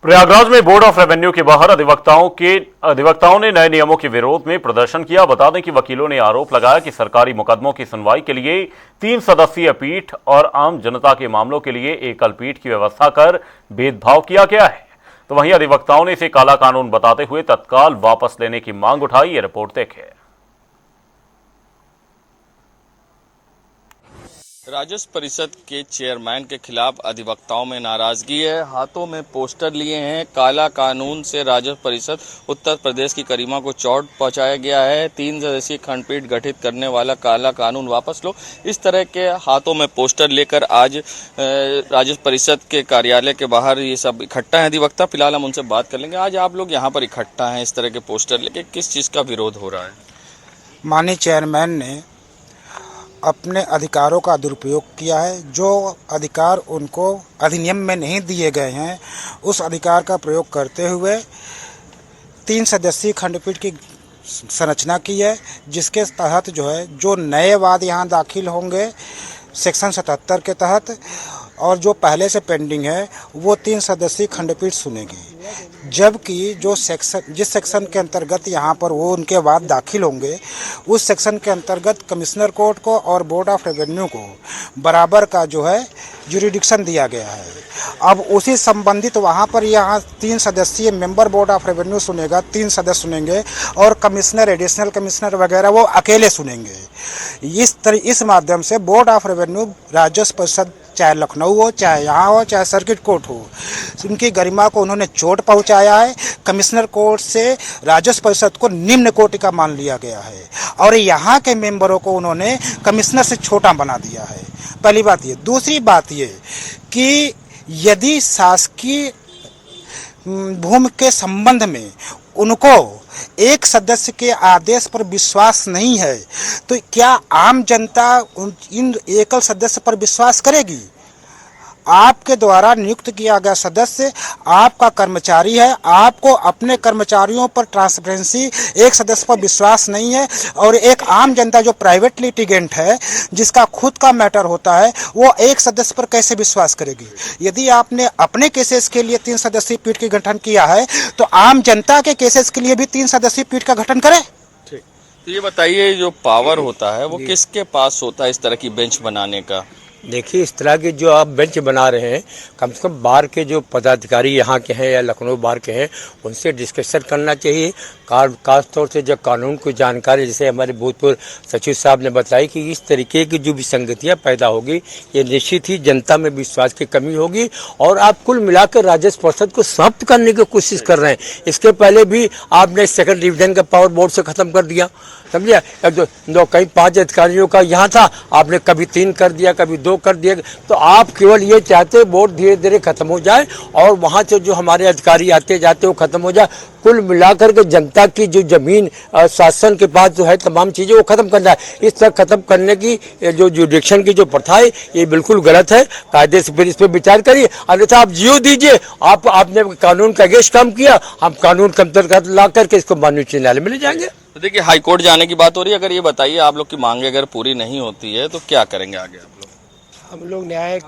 प्रयागराज में board of revenue के बाहर अधिवक्ताओं ने नए नियमों के विरोध में प्रदर्शन किया। बता दें कि वकीलों ने आरोप लगाया कि सरकारी मुकदमों की सुनवाई के लिए 3 सदस्यीय पीठ और आम जनता के मामलों के लिए एकल पीठ की व्यवस्था कर भेदभाव किया गया है। तो वहीं अधिवक्ताओं ने इसे काला कानून बताते हुए तत्काल वापस लेने की मांग उठाई। ये रिपोर्ट देखें। राजस्व परिषद के चेयरमैन के खिलाफ अधिवक्ताओं में नाराजगी है। हाथों में पोस्टर लिए हैं। काला कानून से राजस्व परिषद उत्तर प्रदेश की गरिमा को चोट पहुंचाया गया है। 3 सदस्यीय खंडपीठ गठित करने वाला काला कानून वापस लो, इस तरह के हाथों में पोस्टर लेकर आज राजस्व परिषद के कार्यालय के बाहर ये सब इकट्ठा है अधिवक्ता। फिलहाल हम उनसे बात कर लेंगे। आज आप लोग यहाँ पर इकट्ठा हैं इस तरह के पोस्टर लेके, किस चीज़ का विरोध हो रहा है? माननीय चेयरमैन ने अपने अधिकारों का दुरुपयोग किया है। जो अधिकार उनको अधिनियम में नहीं दिए गए हैं, उस अधिकार का प्रयोग करते हुए 3 सदस्यीय खंडपीठ की संरचना की है, जिसके तहत जो नए वाद यहाँ दाखिल होंगे सेक्शन 77 के तहत, और जो पहले से पेंडिंग है वो 3 सदस्यीय खंडपीठ सुनेगी। जबकि जिस सेक्शन के अंतर्गत यहाँ पर वो उनके वाद दाखिल होंगे, उस सेक्शन के अंतर्गत कमिश्नर कोर्ट को और बोर्ड ऑफ रेवेन्यू को बराबर का जुरिडिक्शन दिया गया है। अब उसी संबंधित वहाँ पर यहाँ 3 सदस्यीय मेंबर बोर्ड ऑफ रेवेन्यू सुनेगा, 3 सदस्य सुनेंगे और कमिश्नर, एडिशनल कमिश्नर वगैरह वो अकेले सुनेंगे। इस माध्यम से बोर्ड ऑफ रेवेन्यू राजस्व परिषद, चाहे लखनऊ हो, चाहे यहाँ हो, चाहे सर्किट कोर्ट हो, उनकी गरिमा को उन्होंने चोट पहुँचाया है। कमिश्नर कोर्ट से राजस्व परिषद को निम्न कोटि का मान लिया गया है और यहाँ के मेंबरों को उन्होंने कमिश्नर से छोटा बना दिया है। पहली बात ये। दूसरी बात ये कि यदि शासकीय भूमि के संबंध में उनको एक सदस्य के आदेश पर विश्वास नहीं है, तो क्या आम जनता इन एकल सदस्य पर विश्वास करेगी? आपके द्वारा नियुक्त किया गया सदस्य आपका कर्मचारी है। आपको अपने कर्मचारियों पर ट्रांसपेरेंसी, एक सदस्य पर विश्वास नहीं है, और एक आम जनता जो प्राइवेट लिटिगेंट है, जिसका खुद का मैटर होता है, वो एक सदस्य पर कैसे विश्वास करेगी? यदि आपने अपने केसेस के लिए 3 सदस्यीय पीठ का गठन किया है, तो आम जनता के केसेस के लिए भी 3 सदस्यीय पीठ का गठन करें। ठीक, तो ये बताइए, जो पावर होता है वो किसके पास होता है इस तरह की बेंच बनाने का? देखिए, इस तरह के जो आप बेंच बना रहे हैं, कम से कम बार के जो पदाधिकारी यहाँ के हैं या लखनऊ बार के हैं, उनसे डिस्कशन करना चाहिए। खास तौर से जो कानून की जानकारी, जैसे हमारे भूतपूर्व सचिव साहब ने बताई कि इस तरीके की जो विसंगतियाँ पैदा होगी, ये निश्चित ही जनता में विश्वास की कमी होगी और आप कुल मिलाकर राजस्व परिषद को समाप्त करने की कोशिश कर रहे हैं। इसके पहले भी आपने 2nd डिवीजन का पावर बोर्ड से ख़त्म कर दिया, समझिए। कहीं 5 अधिकारियों का यहाँ था, आपने कभी 3 कर दिया, कभी 2 कर दिया। तो आप केवल ये चाहते बोर्ड धीरे धीरे खत्म हो जाए और वहाँ से जो हमारे अधिकारी आते जाते वो खत्म हो जाए। कुल मिलाकर के जनता की जो जमीन शासन के पास जो है, तमाम चीज़ें वो खत्म करना है। इस तरह खत्म करने की जो जुडिक्शन की जो प्रथा है, ये बिल्कुल गलत है। कायदे से फिर इस पर विचार करिए, अन्यथा आप जियो दीजिए। आपने कानून का अगेंस्ट काम किया, हम कानून के अंतर्गत ला करके इसको माननीय उच्च न्यायालय में ले जाएंगे। तो देखिए, हाईकोर्ट जाने की बात हो रही है। अगर ये बताइए, आप लोग की मांगे अगर पूरी नहीं होती है तो क्या करेंगे आगे आप लोग? हम लोग न्यायिक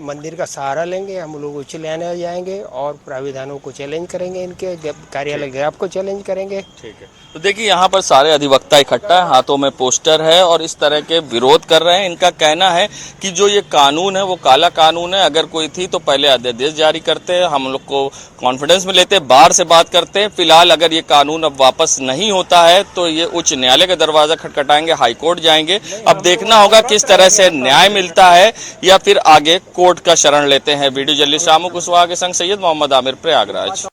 मंदिर का सहारा लेंगे। हम लोग उच्च न्यायालय जाएंगे और प्राविधानों को चैलेंज करेंगे, इनके कार्यालय ग्राफ को चैलेंज करेंगे। ठीक है। तो देखिए, यहाँ पर सारे अधिवक्ता इकट्ठा है, हाथों में पोस्टर है और इस तरह के विरोध कर रहे हैं। इनका कहना है कि जो ये कानून है वो काला कानून है। अगर कोई थी तो पहले अध्यादेश जारी करते हैं, हम लोग को कॉन्फिडेंस में लेते, बाहर से बात करते हैं। फिलहाल अगर ये कानून अब वापस नहीं होता है तो ये उच्च न्यायालय का दरवाजा खटखटाएंगे, हाईकोर्ट जाएंगे। अब देखना होगा किस तरह से न्याय मिलता है या फिर आगे कोर्ट का शरण लेते हैं। वीडियो जर्नलिस्ट रामू कुशवाहा के संग सैयद मोहम्मद आमिर, प्रयागराज।